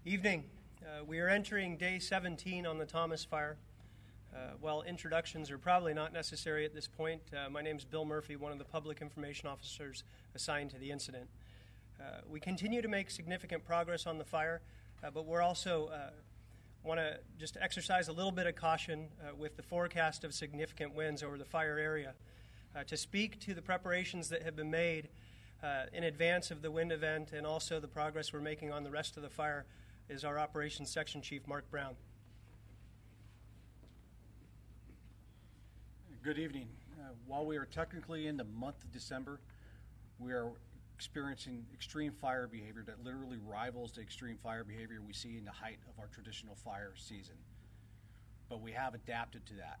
Evening. We are entering day 17 on the Thomas Fire. While introductions are probably not necessary at this point, my name is Bill Murphy, one of the public information officers assigned to the incident. We continue to make significant progress on the fire, but we're also want to just exercise a little bit of caution with the forecast of significant winds over the fire area. To speak to the preparations that have been made in advance of the wind event and also the progress we're making on the rest of the fire is our Operations Section Chief, Mark Brown. Good evening. While we are technically in the month of December, we are experiencing extreme fire behavior that literally rivals the extreme fire behavior we see in the height of our traditional fire season. But we have adapted to that,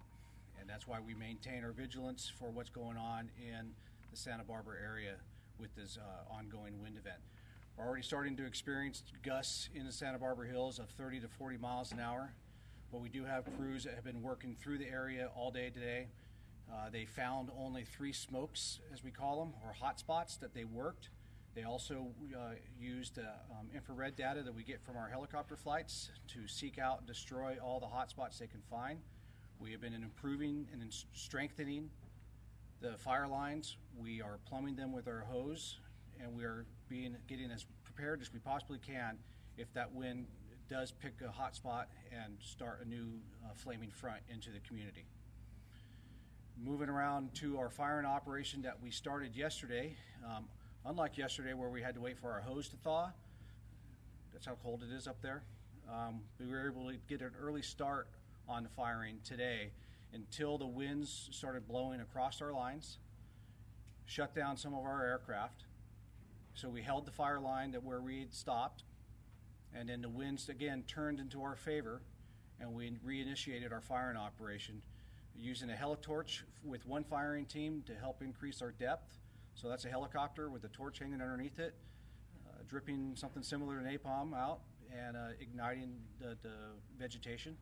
and that's why we maintain our vigilance for what's going on in the Santa Barbara area with this ongoing wind event. We're already starting to experience gusts in the Santa Barbara Hills of 30 to 40 miles an hour, but we do have crews that have been working through the area all day today. They found only 3 smokes, as we call them, or hot spots that they worked. They also used infrared data that we get from our helicopter flights to seek out and destroy all the hot spots they can find. We have been improving and strengthening the fire lines. We are plumbing them with our hose, and we are getting as prepared as we possibly can if that wind does pick a hot spot and start a new flaming front into the community. Moving around to our firing operation that we started yesterday. Unlike yesterday where we had to wait for our hose to thaw, that's how cold it is up there, we were able to get an early start on the firing today until the winds started blowing across our lines, shut down some of our aircraft. So we held the fire line where we had stopped, and then the winds again turned into our favor, and we reinitiated our firing operation using a helitorch with one firing team to help increase our depth. So that's a helicopter with a torch hanging underneath it, dripping something similar to napalm out and igniting the vegetation.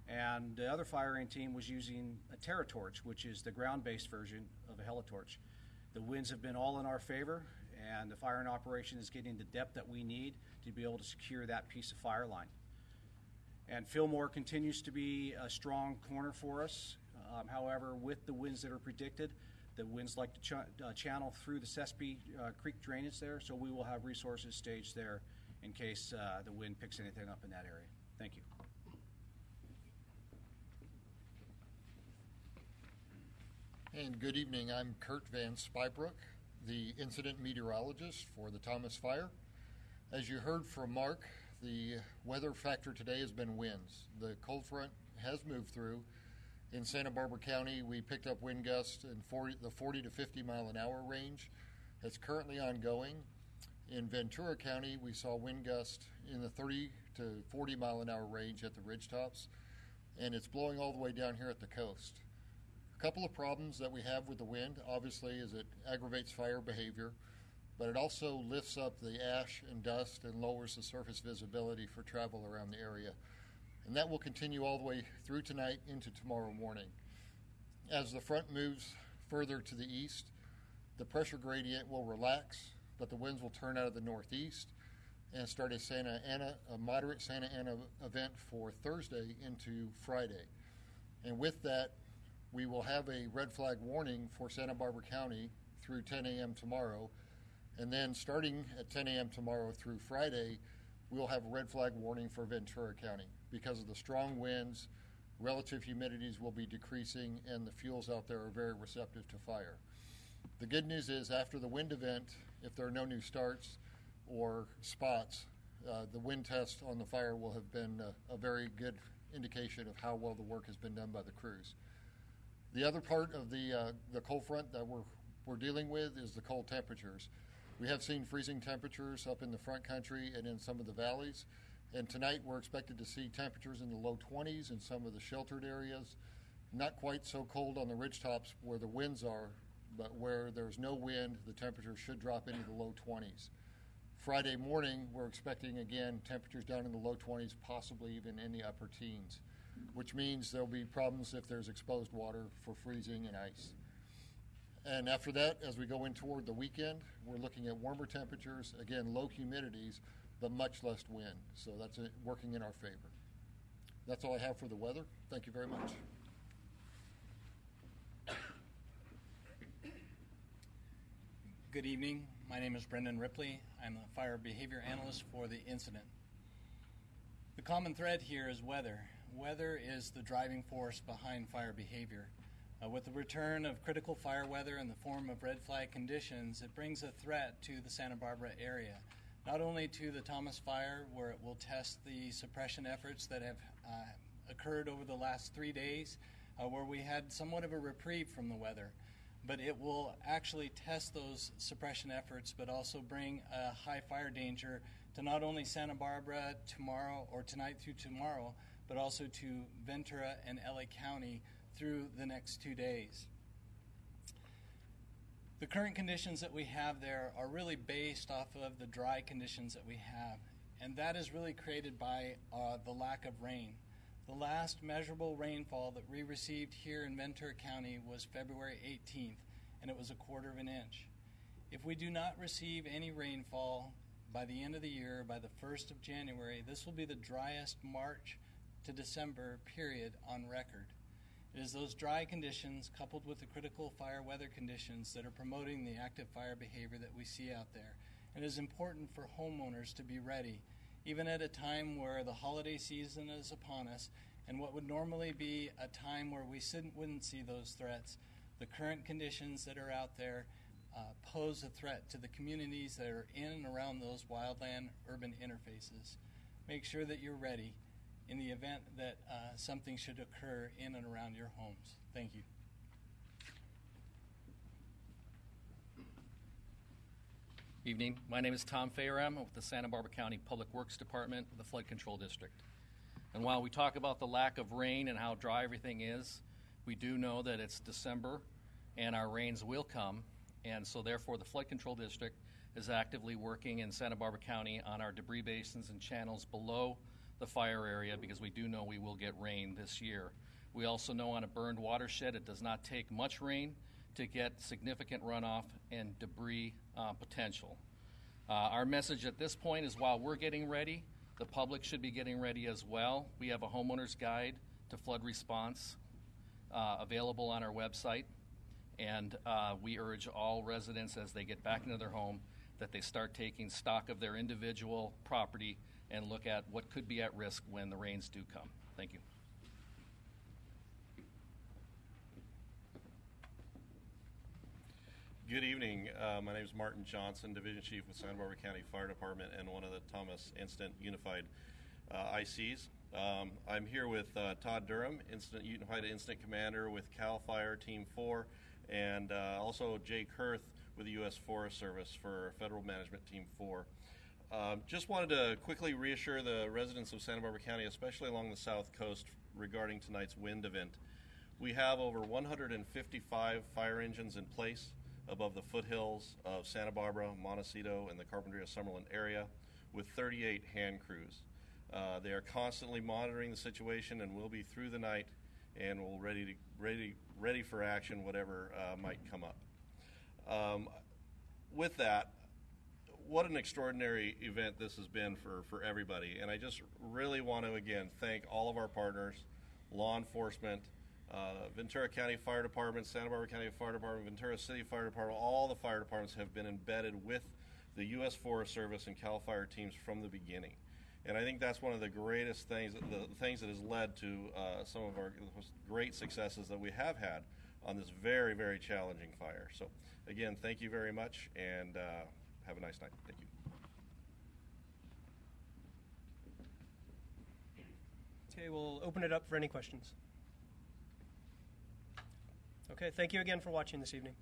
And the other firing team was using a TerraTorch, which is the ground-based version of a helitorch. The winds have been all in our favor, and the firing operation is getting the depth that we need to be able to secure that piece of fire line. And Fillmore continues to be a strong corner for us. However, with the winds that are predicted, the winds like to channel through the Sespe Creek drainage there, so we will have resources staged there in case the wind picks anything up in that area. Thank you. And good evening. I'm Kurt Van Spybrook, the incident meteorologist for the Thomas Fire. As you heard from Mark, the weather factor today has been winds. The cold front has moved through. In Santa Barbara County, we picked up wind gusts in the 40 to 50 mile an hour range. That's currently ongoing. In Ventura County, we saw wind gusts in the 30 to 40 mile an hour range at the ridgetops, and it's blowing all the way down here at the coast. A couple of problems that we have with the wind, obviously, is it aggravates fire behavior, but it also lifts up the ash and dust and lowers the surface visibility for travel around the area. And that will continue all the way through tonight into tomorrow morning. As the front moves further to the east, the pressure gradient will relax, but the winds will turn out of the northeast and start a moderate Santa Ana event for Thursday into Friday. And with that, we will have a red flag warning for Santa Barbara County through 10 a.m. tomorrow. And then starting at 10 a.m. tomorrow through Friday, we'll have a red flag warning for Ventura County. Because of the strong winds, relative humidities will be decreasing, and the fuels out there are very receptive to fire. The good news is after the wind event, if there are no new starts or spots, the wind test on the fire will have been a very good indication of how well the work has been done by the crews. The other part of the cold front that we're dealing with is the cold temperatures. We have seen freezing temperatures up in the front country and in some of the valleys. And tonight we're expected to see temperatures in the low 20s in some of the sheltered areas. Not quite so cold on the ridgetops where the winds are, but where there's no wind, the temperature should drop into the low 20s. Friday morning, we're expecting, again, temperatures down in the low 20s, possibly even in the upper teens, which means there'll be problems if there's exposed water for freezing and ice. And after that, as we go in toward the weekend, we're looking at warmer temperatures, again, low humidities, but much less wind. So that's working in our favor. That's all I have for the weather. Thank you very much. Good evening. My name is Brendan Ripley. I'm a fire behavior analyst for the incident. The common thread here is weather. Weather is the driving force behind fire behavior. With the return of critical fire weather in the form of red flag conditions, it brings a threat to the Santa Barbara area. Not only to the Thomas Fire, where it will test the suppression efforts that have occurred over the last 3 days, where we had somewhat of a reprieve from the weather, but it will actually test those suppression efforts, but also bring a high fire danger to not only Santa Barbara tomorrow or tonight through tomorrow, but also to Ventura and LA County through the next 2 days. The current conditions that we have there are really based off of the dry conditions that we have, and that is really created by the lack of rain. The last measurable rainfall that we received here in Ventura County was February 18th, and it was 1/4 inch. If we do not receive any rainfall by the end of the year, by the 1st of January, this will be the driest March to December period on record. It is those dry conditions coupled with the critical fire weather conditions that are promoting the active fire behavior that we see out there. It is important for homeowners to be ready, even at a time where the holiday season is upon us and what would normally be a time where we wouldn't see those threats. The current conditions that are out there pose a threat to the communities that are in and around those wildland-urban interfaces. Make sure that you're ready in the event that something should occur in and around your homes. Thank you. Evening. My name is Tom Fiamma with the Santa Barbara County Public Works Department, the Flood Control District. And while we talk about the lack of rain and how dry everything is, we do know that it's December and our rains will come. And so therefore the Flood Control District is actively working in Santa Barbara County on our debris basins and channels below the fire area because we do know we will get rain this year. We also know on a burned watershed it does not take much rain to get significant runoff and debris potential. Our message at this point is while we're getting ready, the public should be getting ready as well. We have a homeowner's guide to flood response available on our website, and we urge all residents as they get back into their home that they start taking stock of their individual property and look at what could be at risk when the rains do come. Thank you. Good evening. My name is Martin Johnson, Division Chief with Santa Barbara County Fire Department and one of the Thomas Instant Unified ICs. I'm here with Todd Durham, Unified Incident Commander with CAL FIRE Team 4, and also Jay Kurth with the U.S. Forest Service for Federal Management Team 4. Just wanted to quickly reassure the residents of Santa Barbara County, especially along the south coast, regarding tonight's wind event. We have over 155 fire engines in place above the foothills of Santa Barbara, Montecito, and the Carpinteria-Summerlin area with 38 hand crews. They are constantly monitoring the situation and will be through the night and will ready for action, whatever might come up. With that, what an extraordinary event this has been for everybody. And I just really want to, again, thank all of our partners, law enforcement, Ventura County Fire Department, Santa Barbara County Fire Department, Ventura City Fire Department. All the fire departments have been embedded with the U.S. Forest Service and CAL FIRE teams from the beginning. And I think that's one of the greatest things, the things that has led to some of our great successes that we have had on this very, very challenging fire. So, again, thank you very much, and have a nice night. Thank you. Okay, we'll open it up for any questions. Okay, thank you again for watching this evening.